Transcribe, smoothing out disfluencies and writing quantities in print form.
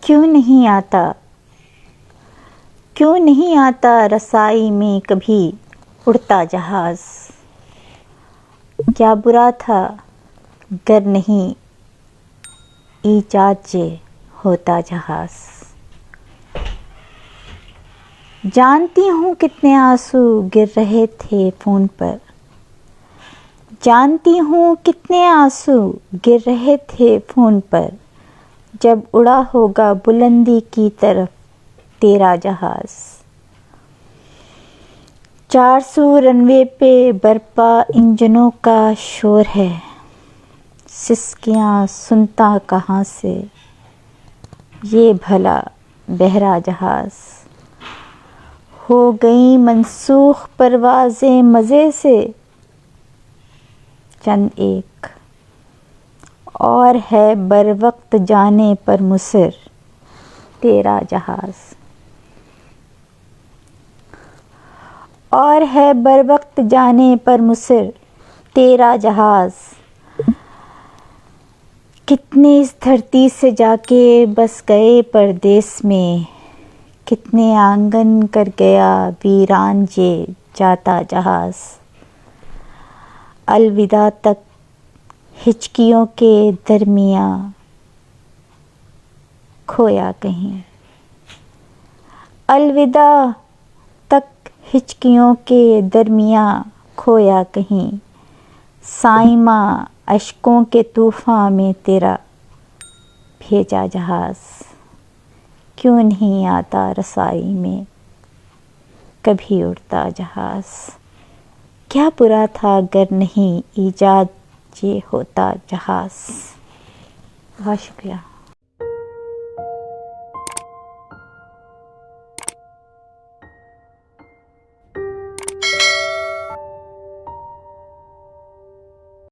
क्यों नहीं आता, क्यों नहीं आता रसाई में कभी उड़ता जहाज। क्या बुरा था गर नहीं ईजाद जे होता जहाज। जानती हूँ कितने आंसू गिर रहे थे फ़ोन पर, जानती हूँ कितने आंसू गिर रहे थे फ़ोन पर, जब उड़ा होगा बुलंदी की तरफ तेरा जहाज। 400 रनवे पे बरपा इंजनों का शोर है, सिसकियाँ सुनता कहाँ से ये भला बहरा जहाज। हो गई मनसूख परवाज़ें मज़े से, चंद एक और है बर वक्त जाने पर मुसर तेरा जहाज। और है बर वक्त जाने पर मुसर तेरा जहाज। कितने इस धरती से जाके बस गए परदेस में, कितने आंगन कर गया वीरान जे जाता जहाज। अलविदा तक हिचकियों के दरमियाँ खोया कहीं, अलविदा तक हिचकियों के दरमियाँ खोया कहीं। साइमा अश्कों के तूफ़ान में तेरा भेजा जहाज। क्यों नहीं आता रसाई में कभी उड़ता जहाज। क्या बुरा था अगर नहीं ईजाद ये होता जहाज। बहुत शुक्रिया।